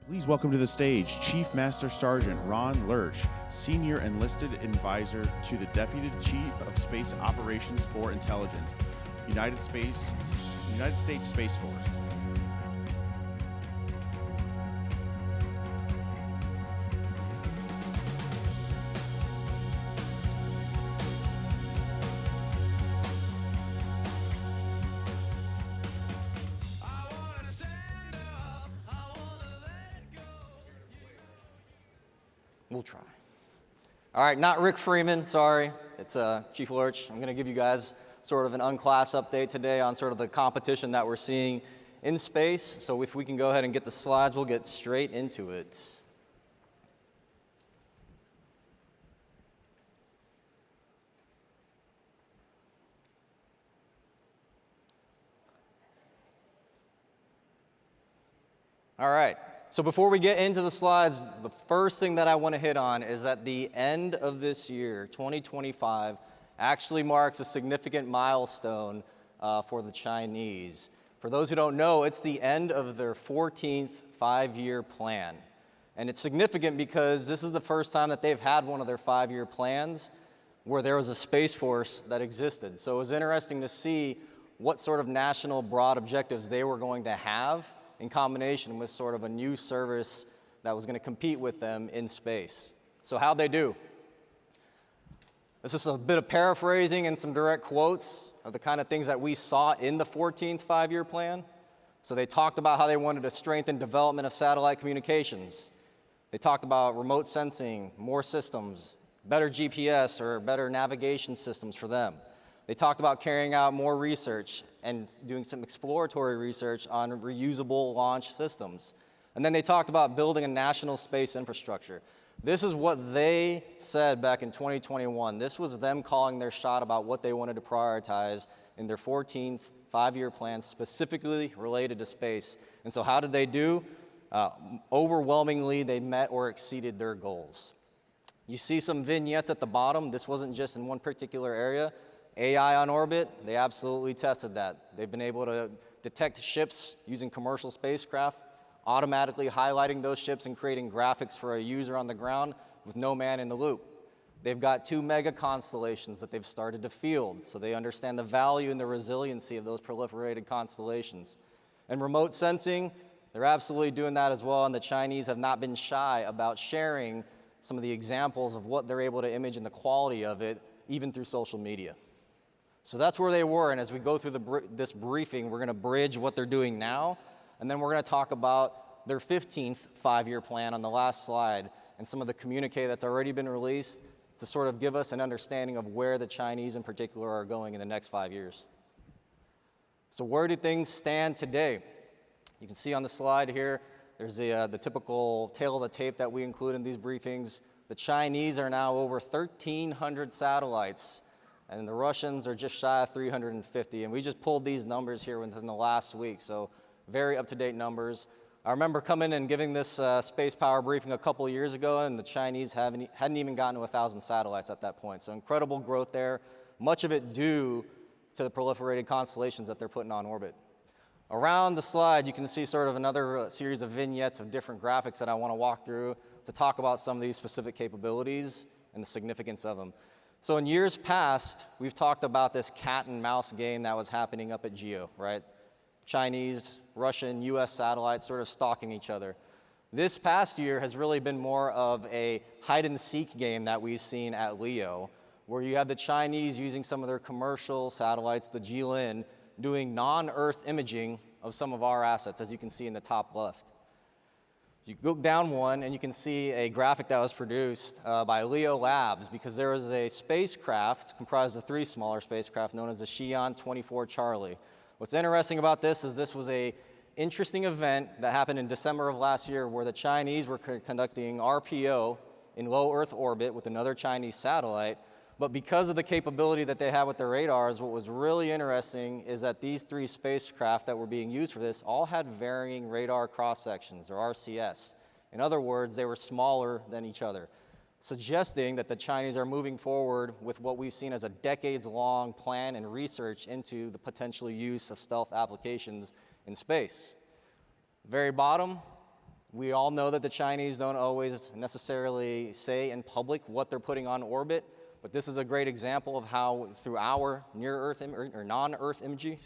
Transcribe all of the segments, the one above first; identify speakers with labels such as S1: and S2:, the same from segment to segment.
S1: Please welcome to the stage Chief Master Sergeant Ron Lerch, Senior Enlisted Advisor to the Deputy Chief of Space Operations for Intelligence, United States Space Force.
S2: We'll try. All right, not Rick Freeman, sorry. It's Chief Lerch. I'm going to give you guys sort of an unclass update today on sort of the competition that we're seeing in space. So if we can go ahead and get the slides, we'll get straight into it. All right. So before we get into the slides, the first thing that I want to hit on is that the end of this year, 2025, actually marks a significant milestone for the Chinese. For those who don't know, it's the end of their 14th five-year plan. And it's significant because this is the first time that they've had one of their five-year plans where there was a Space Force that existed. So it was interesting to see what sort of national broad objectives they were going to have in combination with sort of a new service that was going to compete with them in space. So how'd they do? This is a bit of paraphrasing and some direct quotes of the kind of things that we saw in the 14th five-year plan. So they talked about how they wanted to strengthen development of satellite communications. They talked about remote sensing, more systems, better GPS or better navigation systems for them. They talked about carrying out more research and doing some exploratory research on reusable launch systems. And then they talked about building a national space infrastructure. This is what they said back in 2021. This was them calling their shot about what they wanted to prioritize in their 14th five-year plan, specifically related to space. And so how did they do? Overwhelmingly, they met or exceeded their goals. You see some vignettes at the bottom. This wasn't just in one particular area. AI on orbit, they absolutely tested that. They've been able to detect ships using commercial spacecraft, automatically highlighting those ships and creating graphics for a user on the ground with no man in the loop. They've got 2 mega constellations that they've started to field, so they understand the value and the resiliency of those proliferated constellations. And remote sensing, they're absolutely doing that as well, and the Chinese have not been shy about sharing some of the examples of what they're able to image and the quality of it, even through social media. So that's where they were, and as we go through this briefing, we're going to bridge what they're doing now, and then we're going to talk about their 15th five-year plan on the last slide and some of the communique that's already been released to sort of give us an understanding of where the Chinese in particular are going in the next 5 years. So where do things stand today? You can see on the slide here, there's the typical tail of the tape that we include in these briefings. The Chinese are now over 1,300 satellites, and the Russians are just shy of 350, and we just pulled these numbers here within the last week, so very up-to-date numbers. I remember coming and giving this space power briefing a couple of years ago, and the Chinese hadn't even gotten to 1,000 satellites at that point, so incredible growth there, much of it due to the proliferated constellations that they're putting on orbit. Around the slide, you can see sort of another series of vignettes of different graphics that I want to walk through to talk about some of these specific capabilities and the significance of them. So in years past, we've talked about this cat and mouse game that was happening up at GEO, right? Chinese, Russian, US satellites sort of stalking each other. This past year has really been more of a hide and seek game that we've seen at LEO, where you have the Chinese using some of their commercial satellites, the Jilin, doing non-Earth imaging of some of our assets, as you can see in the top left. You go down one, and you can see a graphic that was produced by Leo Labs, because there was a spacecraft comprised of 3 smaller spacecraft known as the Xi'an 24 Charlie. What's interesting about this is this was an interesting event that happened in December of last year where the Chinese were conducting RPO in low Earth orbit with another Chinese satellite. But because of the capability that they have with their radars, what was really interesting is that these 3 spacecraft that were being used for this all had varying radar cross-sections, or RCS. In other words, they were smaller than each other, suggesting that the Chinese are moving forward with what we've seen as a decades-long plan and research into the potential use of stealth applications in space. Very bottom, We all know that the Chinese don't always necessarily say in public what they're putting on orbit, but this is a great example of how through our near-Earth or non-Earth imagery,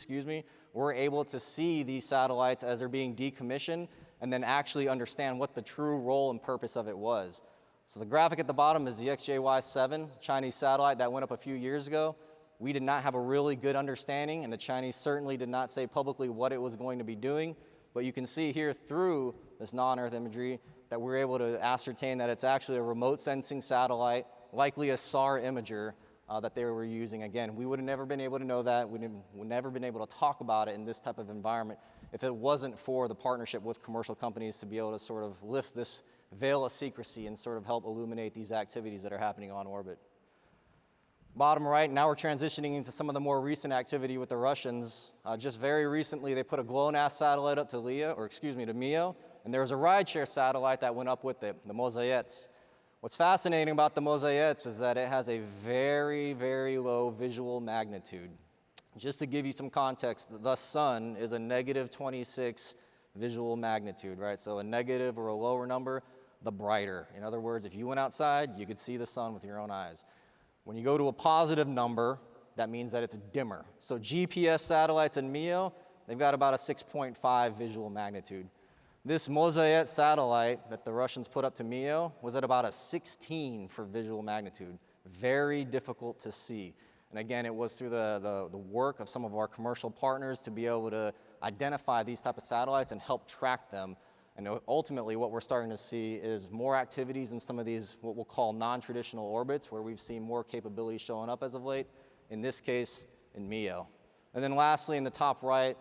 S2: we're able to see these satellites as they're being decommissioned and then actually understand what the true role and purpose of it was. So the graphic at the bottom is the XJY-7 Chinese satellite that went up a few years ago. We did not have a really good understanding, and the Chinese certainly did not say publicly what it was going to be doing, but you can see here through this non-Earth imagery that we're able to ascertain that it's actually a remote sensing satellite, likely a SAR imager that they were using. Again, we would have never been able to know that. We would never been able to talk about it in this type of environment if it wasn't for the partnership with commercial companies to be able to sort of lift this veil of secrecy and sort of help illuminate these activities that are happening on orbit. Bottom right, now we're transitioning into some of the more recent activity with the Russians. Just very recently, they put a GLONASS satellite up to MEO, and there was a rideshare satellite that went up with it, the Mosaïets. What's fascinating about the Mosaïets is that it has a very, very low visual magnitude. Just to give you some context, the sun is a negative 26 visual magnitude, right? So a negative or a lower number, the brighter. In other words, if you went outside, you could see the sun with your own eyes. When you go to a positive number, that means that it's dimmer. So GPS satellites in MEO, they've got about a 6.5 visual magnitude. This Mosaïet satellite that the Russians put up to MEO was at about a 16 for visual magnitude. Very difficult to see. And again, it was through the work of some of our commercial partners to be able to identify these type of satellites and help track them. And ultimately, what we're starting to see is more activities in some of these, what we'll call non-traditional orbits, where we've seen more capability showing up as of late, in this case, in MEO. And then lastly, in the top right,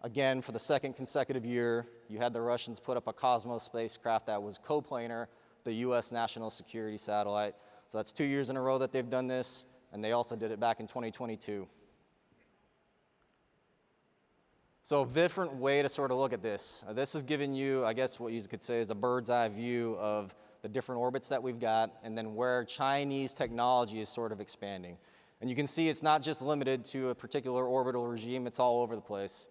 S2: again, for the second consecutive year, you had the Russians put up a Cosmos spacecraft that was coplanar, the US national security satellite. So that's 2 years in a row that they've done this, and they also did it back in 2022. So a different way to sort of look at this. This is giving you, I guess what you could say is a bird's eye view of the different orbits that we've got and then where Chinese technology is sort of expanding. And you can see it's not just limited to a particular orbital regime, it's all over the place.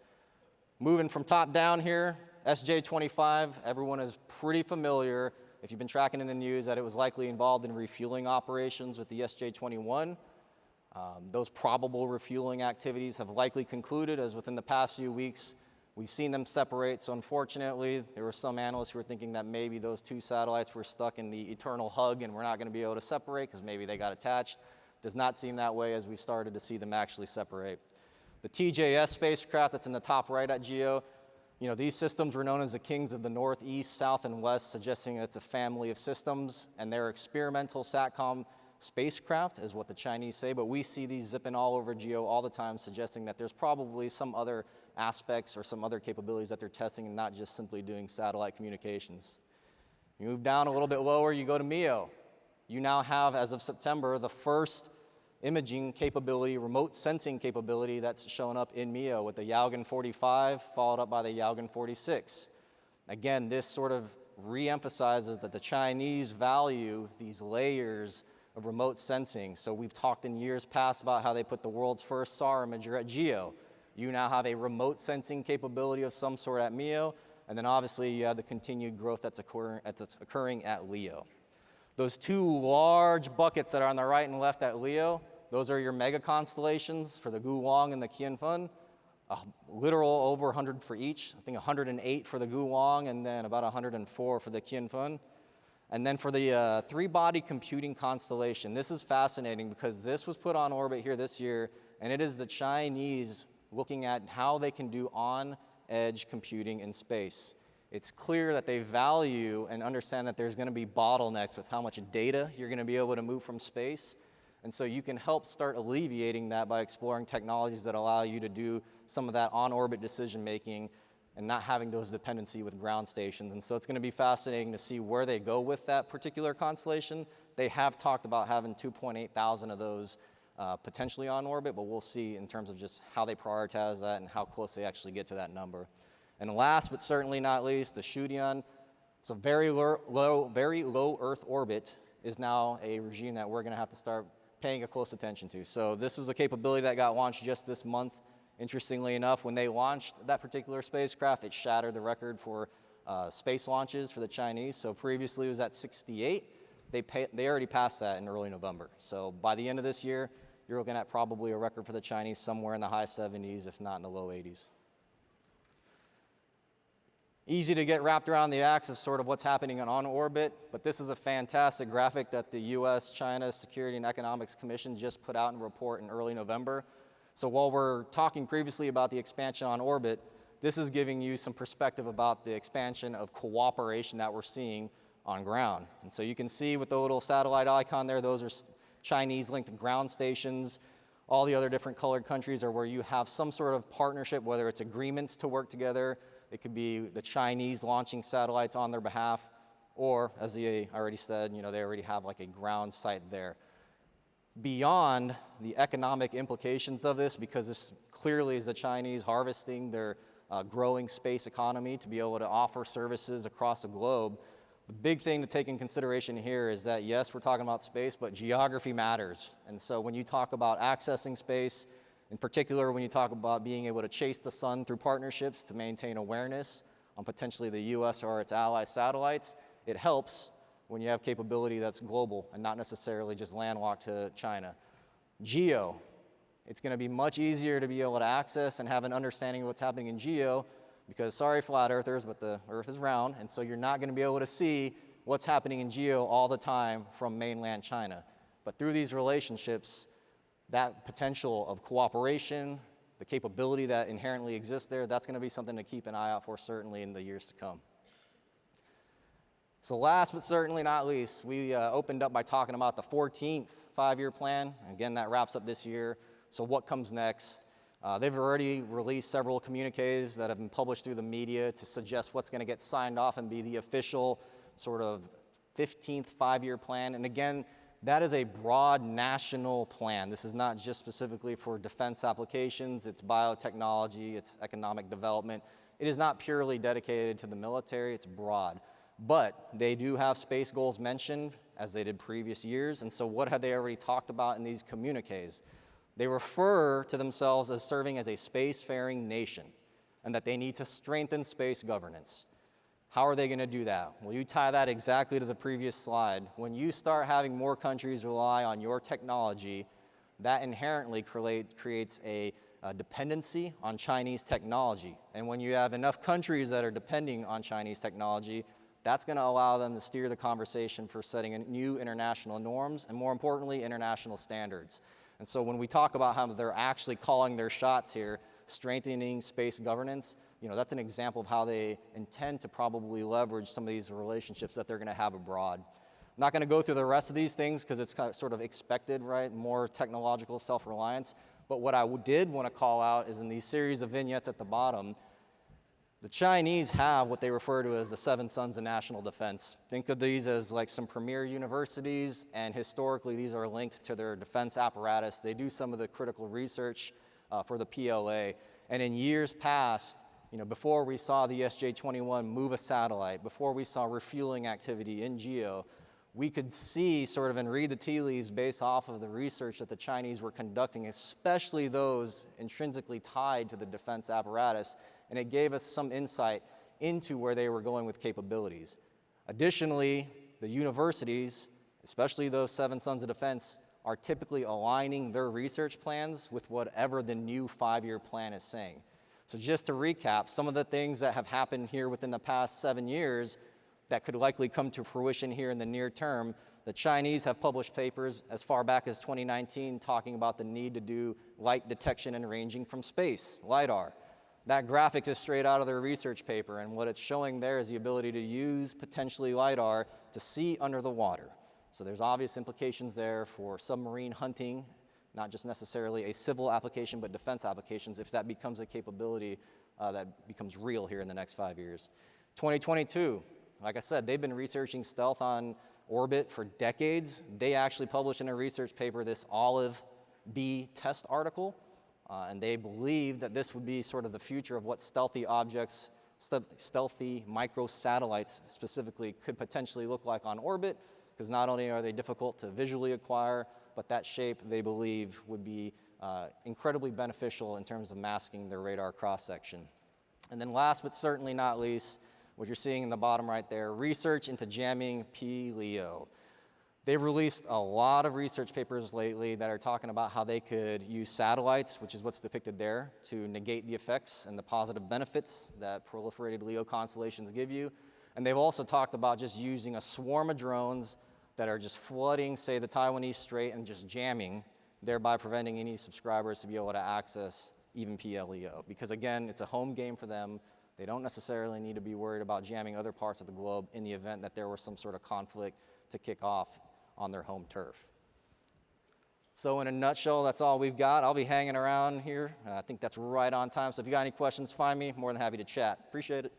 S2: Moving from top down here, SJ25, everyone is pretty familiar, if you've been tracking in the news, that it was likely involved in refueling operations with the SJ21. Those probable refueling activities have likely concluded, as within the past few weeks, we've seen them separate. So unfortunately, there were some analysts who were thinking that maybe those two satellites were stuck in the eternal hug and we're not going to be able to separate because maybe they got attached. Does not seem that way as we've started to see them actually separate. The TJS spacecraft that's in the top right at GEO, these systems were known as the kings of the north, east, south, and west, suggesting it's a family of systems, and they're experimental SATCOM spacecraft is what the Chinese say, but we see these zipping all over GEO all the time, suggesting that there's probably some other aspects or some other capabilities that they're testing and not just simply doing satellite communications. You move down a little bit lower, you go to MEO. You now have, as of September, the first imaging capability, remote sensing capability that's shown up in MEO with the Yaogan 45, followed up by the Yaogan 46. Again, this sort of re-emphasizes that the Chinese value these layers of remote sensing. So we've talked in years past about how they put the world's first SAR imager at GEO. You now have a remote sensing capability of some sort at MEO, and then obviously you have the continued growth that's occurring at LEO. Those two large buckets that are on the right and left at LEO, those are your mega constellations for the Guowang and the Qianfeng. Literal over 100 for each. I think 108 for the Guowang and then about 104 for the Qianfeng. And then for the three-body computing constellation, this is fascinating because this was put on orbit here this year, and it is the Chinese looking at how they can do on-edge computing in space. It's clear that they value and understand that there's going to be bottlenecks with how much data you're going to be able to move from space. And so you can help start alleviating that by exploring technologies that allow you to do some of that on-orbit decision-making and not having those dependency with ground stations. And so it's going to be fascinating to see where they go with that particular constellation. They have talked about having 2,800 of those potentially on orbit, but we'll see in terms of just how they prioritize that and how close they actually get to that number. And last but certainly not least, the Shudian. So very low Earth orbit is now a regime that we're going to have to start paying a close attention to. So this was a capability that got launched just this month. Interestingly enough, when they launched that particular spacecraft, it shattered the record for space launches for the Chinese. So previously it was at 68. They already passed that in early November. So by the end of this year, you're looking at probably a record for the Chinese somewhere in the high 70s, if not in the low 80s. Easy to get wrapped around the axis of sort of what's happening on orbit, but this is a fantastic graphic that the US-China Security and Economics Commission just put out in a report in early November. So while we're talking previously about the expansion on orbit, this is giving you some perspective about the expansion of cooperation that we're seeing on ground. And so you can see with the little satellite icon there, those are Chinese-linked ground stations. All the other different colored countries are where you have some sort of partnership, whether it's agreements to work together. It could be the Chinese launching satellites on their behalf, or as I already said, they already have like a ground site there. Beyond the economic implications of this, because this clearly is the Chinese harvesting their growing space economy to be able to offer services across the globe, the big thing to take in consideration here is that, yes, we're talking about space, but geography matters. And so when you talk about accessing space, in particular, when you talk about being able to chase the sun through partnerships to maintain awareness on potentially the US or its ally satellites, it helps when you have capability that's global and not necessarily just landlocked to China. Geo, it's going to be much easier to be able to access and have an understanding of what's happening in geo because, sorry, flat earthers, but the Earth is round, and so you're not going to be able to see what's happening in geo all the time from mainland China. But through these relationships, that potential of cooperation, the capability that inherently exists there, that's going to be something to keep an eye out for certainly in the years to come. So last but certainly not least, we opened up by talking about the 14th five-year plan. Again, that wraps up this year. So what comes next? They've already released several communiques that have been published through the media to suggest what's going to get signed off and be the official sort of 15th five-year plan. And again, that is a broad national plan. This is not just specifically for defense applications. It's biotechnology, it's economic development. It is not purely dedicated to the military, it's broad. But they do have space goals mentioned, as they did previous years. And so what have they already talked about in these communiques? They refer to themselves as serving as a spacefaring nation, and that they need to strengthen space governance. How are they going to do that? Well, you tie that exactly to the previous slide. When you start having more countries rely on your technology, that inherently creates a dependency on Chinese technology. And when you have enough countries that are depending on Chinese technology, that's going to allow them to steer the conversation for setting new international norms and, more importantly, international standards. And so when we talk about how they're actually calling their shots here, strengthening space governance, that's an example of how they intend to probably leverage some of these relationships that they're going to have abroad. I'm not going to go through the rest of these things because it's kind of sort of expected, right? More technological self-reliance. But what I did want to call out is in these series of vignettes at the bottom, the Chinese have what they refer to as the seven sons of national defense. Think of these as like some premier universities, and historically these are linked to their defense apparatus. They do some of the critical research for the PLA. And in years past, before we saw the SJ-21 move a satellite, before we saw refueling activity in GEO, we could see sort of and read the tea leaves based off of the research that the Chinese were conducting, especially those intrinsically tied to the defense apparatus, and it gave us some insight into where they were going with capabilities. Additionally, the universities, especially those seven sons of defense, are typically aligning their research plans with whatever the new five-year plan is saying. So just to recap, some of the things that have happened here within the past 7 years that could likely come to fruition here in the near term, the Chinese have published papers as far back as 2019 talking about the need to do light detection and ranging from space, LiDAR. That graphic is straight out of their research paper, and what it's showing there is the ability to use potentially LiDAR to see under the water. So there's obvious implications there for submarine hunting, not just necessarily a civil application, but defense applications, if that becomes a capability that becomes real here in the next 5 years. 2022, like I said, they've been researching stealth on orbit for decades. They actually published in a research paper this Olive B test article, and they believe that this would be sort of the future of what stealthy objects, stealthy microsatellites specifically, could potentially look like on orbit, because not only are they difficult to visually acquire, but that shape, they believe, would be incredibly beneficial in terms of masking their radar cross-section. And then last but certainly not least, what you're seeing in the bottom right there, research into jamming P-LEO. They've released a lot of research papers lately that are talking about how they could use satellites, which is what's depicted there, to negate the effects and the positive benefits that proliferated LEO constellations give you. And they've also talked about just using a swarm of drones that are just flooding, say, the Taiwanese Strait and just jamming, thereby preventing any subscribers to be able to access even PLEO. Because again, it's a home game for them. They don't necessarily need to be worried about jamming other parts of the globe in the event that there was some sort of conflict to kick off on their home turf. So in a nutshell, that's all we've got. I'll be hanging around here. I think that's right on time. So if you got any questions, find me. More than happy to chat. Appreciate it.